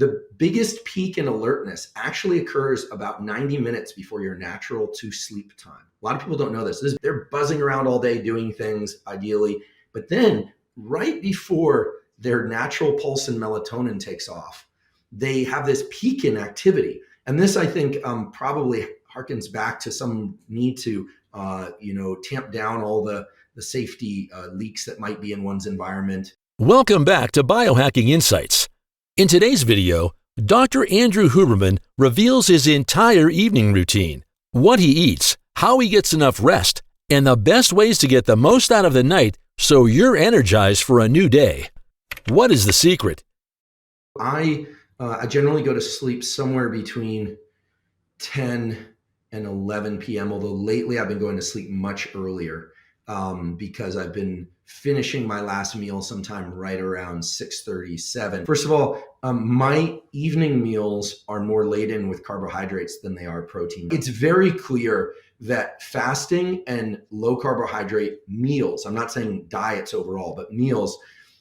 The biggest peak in alertness actually occurs about 90 minutes before your natural to sleep time. A lot of people don't know this. They're buzzing around all day doing things ideally, but then right before their natural pulse and melatonin takes off, they have this peak in activity. And this, I think, probably harkens back to some need to, tamp down all the safety leaks that might be in one's environment. Welcome back to Biohacking Insights. In today's video, Dr. Andrew Huberman reveals his entire evening routine, what he eats, how he gets enough rest, and the best ways to get the most out of the night so you're energized for a new day. What is the secret? I generally go to sleep somewhere between 10 and 11 p.m., although lately I've been going to sleep much earlier because I've been finishing my last meal sometime right around 6:37. First of all, my evening meals are more laden with carbohydrates than they are protein. It's very clear that fasting and low carbohydrate meals, I'm not saying diets overall, but meals,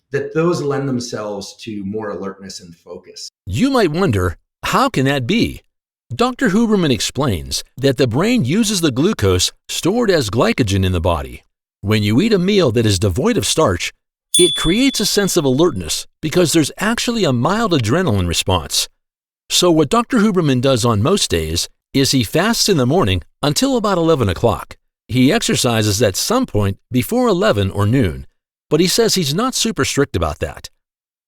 that those lend themselves to more alertness and focus. You might wonder, how can that be? Dr. Huberman explains that the brain uses the glucose stored as glycogen in the body. When you eat a meal that is devoid of starch, it creates a sense of alertness because there's actually a mild adrenaline response. So what Dr. Huberman does on most days is he fasts in the morning until about 11 o'clock. He exercises at some point before 11 or noon, but he says he's not super strict about that.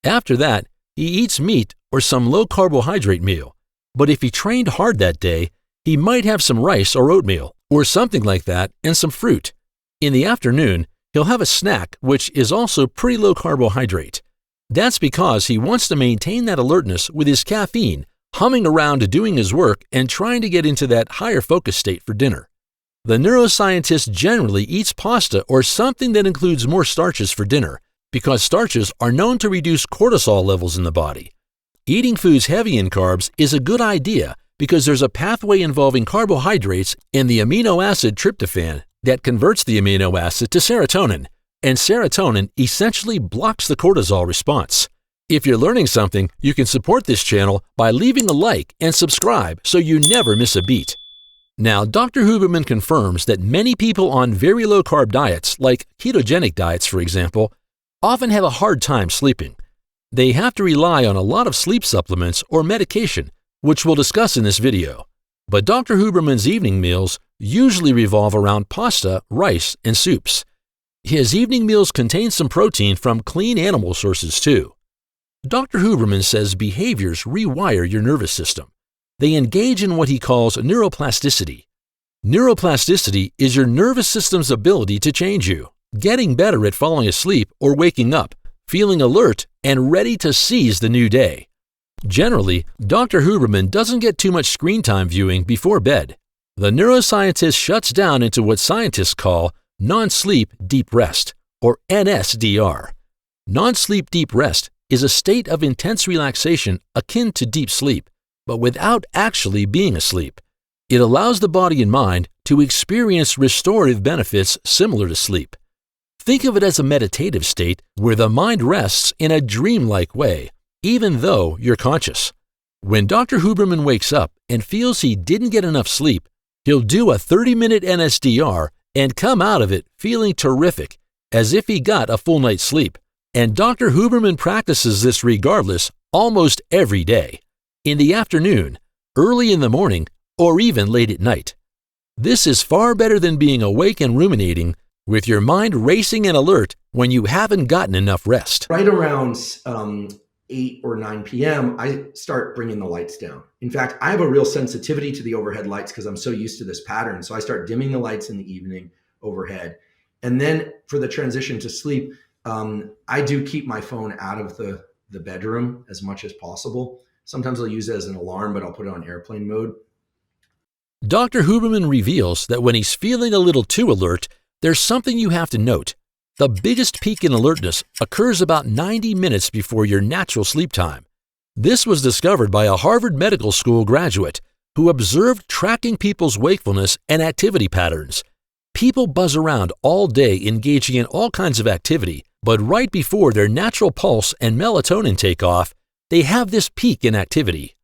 After that, he eats meat or some low-carbohydrate meal, but if he trained hard that day, he might have some rice or oatmeal or something like that and some fruit. In the afternoon, he'll have a snack which is also pretty low carbohydrate. That's because he wants to maintain that alertness with his caffeine, humming around doing his work and trying to get into that higher focus state for dinner. The neuroscientist generally eats pasta or something that includes more starches for dinner because starches are known to reduce cortisol levels in the body. Eating foods heavy in carbs is a good idea because there's a pathway involving carbohydrates and the amino acid tryptophan that converts the amino acid to serotonin, and serotonin essentially blocks the cortisol response. If you're learning something, you can support this channel by leaving a like and subscribe so you never miss a beat. Now, Dr. Huberman confirms that many people on very low-carb diets, like ketogenic diets for example, often have a hard time sleeping. They have to rely on a lot of sleep supplements or medication, which we'll discuss in this video. But Dr. Huberman's evening meals usually revolve around pasta, rice, and soups. His evening meals contain some protein from clean animal sources too. Dr. Huberman says behaviors rewire your nervous system. They engage in what he calls neuroplasticity. Neuroplasticity is your nervous system's ability to change you, getting better at falling asleep or waking up, feeling alert and ready to seize the new day. Generally, Dr. Huberman doesn't get too much screen time viewing before bed. The neuroscientist shuts down into what scientists call non-sleep deep rest, or NSDR. Non-sleep deep rest is a state of intense relaxation akin to deep sleep, but without actually being asleep. It allows the body and mind to experience restorative benefits similar to sleep. Think of it as a meditative state where the mind rests in a dreamlike way, even though you're conscious. When Dr. Huberman wakes up and feels he didn't get enough sleep, he'll do a 30-minute NSDR and come out of it feeling terrific, as if he got a full night's sleep. And Dr. Huberman practices this regardless almost every day, in the afternoon, early in the morning, or even late at night. This is far better than being awake and ruminating, with your mind racing and alert when you haven't gotten enough rest. Right around 8 or 9 p.m., I start bringing the lights down. In fact, I have a real sensitivity to the overhead lights because I'm so used to this pattern. So I start dimming the lights in the evening overhead. And then for the transition to sleep, I do keep my phone out of the bedroom as much as possible. Sometimes I'll use it as an alarm, but I'll put it on airplane mode. Dr. Huberman reveals that when he's feeling a little too alert, there's something you have to note. The biggest peak in alertness occurs about 90 minutes before your natural sleep time. This was discovered by a Harvard Medical School graduate who observed tracking people's wakefulness and activity patterns. People buzz around all day engaging in all kinds of activity, but right before their natural pulse and melatonin take off, they have this peak in activity.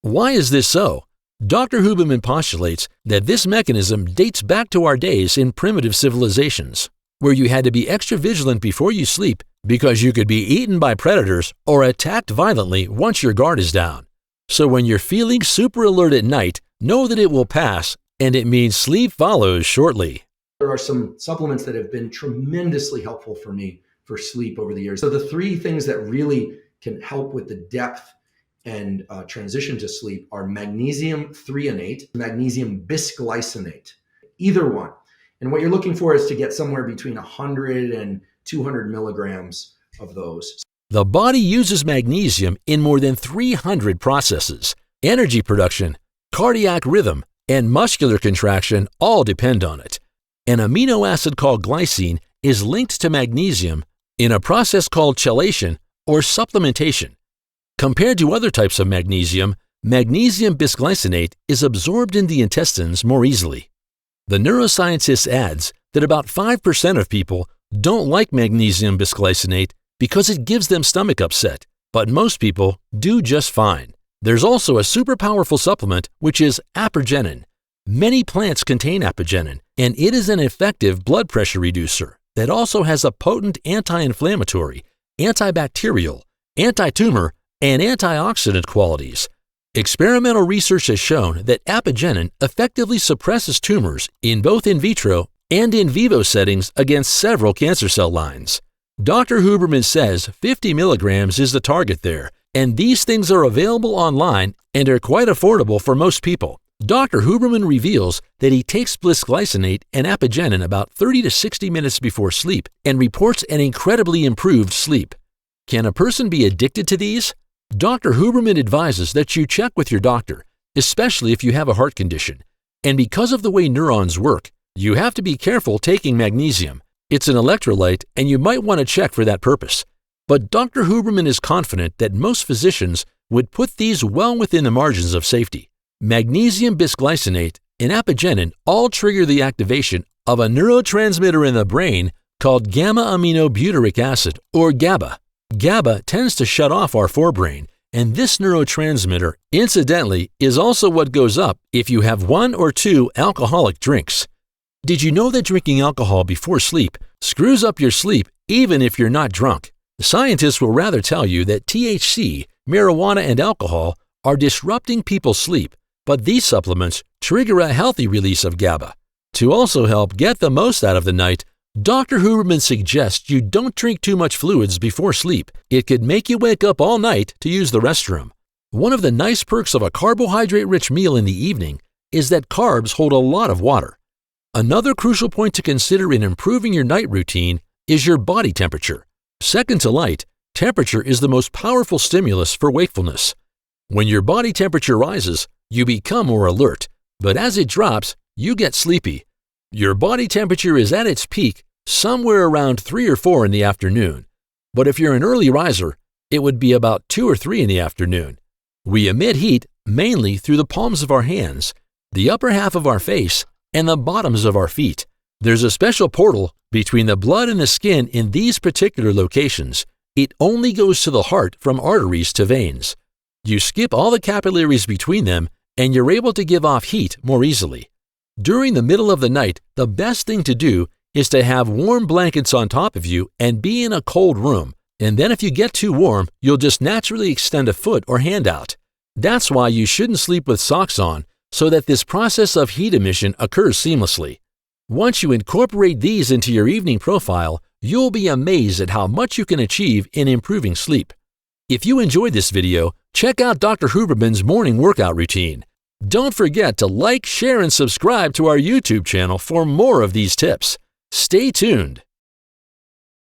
Why is this so? Dr. Huberman postulates that this mechanism dates back to our days in primitive civilizations, where you had to be extra vigilant before you sleep because you could be eaten by predators or attacked violently once your guard is down. So when you're feeling super alert at night, know that it will pass, and it means sleep follows shortly. There are some supplements that have been tremendously helpful for me for sleep over the years. So the three things that really can help with the depth and transition to sleep are magnesium threonate, magnesium bisglycinate, either one. And what you're looking for is to get somewhere between 100 and 200 milligrams of those. The body uses magnesium in more than 300 processes. Energy production, cardiac rhythm, and muscular contraction all depend on it. An amino acid called glycine is linked to magnesium in a process called chelation or supplementation. Compared to other types of magnesium, magnesium bisglycinate is absorbed in the intestines more easily. The Neuroscientist adds that about 5% of people don't like magnesium bisglycinate because it gives them stomach upset, but most people do just fine. There's also a super powerful supplement which is apigenin. Many plants contain apigenin, and it is an effective blood pressure reducer that also has a potent anti-inflammatory, antibacterial, anti-tumor, and antioxidant qualities. Experimental research has shown that apigenin effectively suppresses tumors in both in vitro and in vivo settings against several cancer cell lines. Dr. Huberman says 50 milligrams is the target there, and these things are available online and are quite affordable for most people. Dr. Huberman reveals that he takes bisglycinate and apigenin about 30 to 60 minutes before sleep and reports an incredibly improved sleep. Can a person be addicted to these? Dr. Huberman advises that you check with your doctor, especially if you have a heart condition. And because of the way neurons work, you have to be careful taking magnesium. It's an electrolyte, and you might want to check for that purpose. But Dr. Huberman is confident that most physicians would put these well within the margins of safety. Magnesium bisglycinate and apigenin all trigger the activation of a neurotransmitter in the brain called gamma-aminobutyric acid, or GABA. GABA tends to shut off our forebrain, and this neurotransmitter, incidentally, is also what goes up if you have 1 or 2 alcoholic drinks. Did you know that drinking alcohol before sleep screws up your sleep even if you're not drunk? Scientists will rather tell you that THC, marijuana, and alcohol are disrupting people's sleep, but these supplements trigger a healthy release of GABA. To also help get the most out of the night, Dr. Huberman suggests you don't drink too much fluids before sleep. It could make you wake up all night to use the restroom. One of the nice perks of a carbohydrate-rich meal in the evening is that carbs hold a lot of water. Another crucial point to consider in improving your night routine is your body temperature. Second to light, temperature is the most powerful stimulus for wakefulness. When your body temperature rises, you become more alert, but as it drops, you get sleepy. Your body temperature is at its peak somewhere around 3 or 4 in the afternoon. But if you're an early riser, it would be about 2 or 3 in the afternoon. We emit heat mainly through the palms of our hands, the upper half of our face, and the bottoms of our feet. There's a special portal between the blood and the skin in these particular locations. It only goes to the heart from arteries to veins. You skip all the capillaries between them, and you're able to give off heat more easily. During the middle of the night, the best thing to do is to have warm blankets on top of you and be in a cold room. And then if you get too warm, you'll just naturally extend a foot or hand out. That's why you shouldn't sleep with socks on, so that this process of heat emission occurs seamlessly. Once you incorporate these into your evening profile, you'll be amazed at how much you can achieve in improving sleep. If you enjoyed this video, check out Dr. Huberman's morning workout routine. Don't forget to like, share, and subscribe to our YouTube channel for more of these tips. Stay tuned.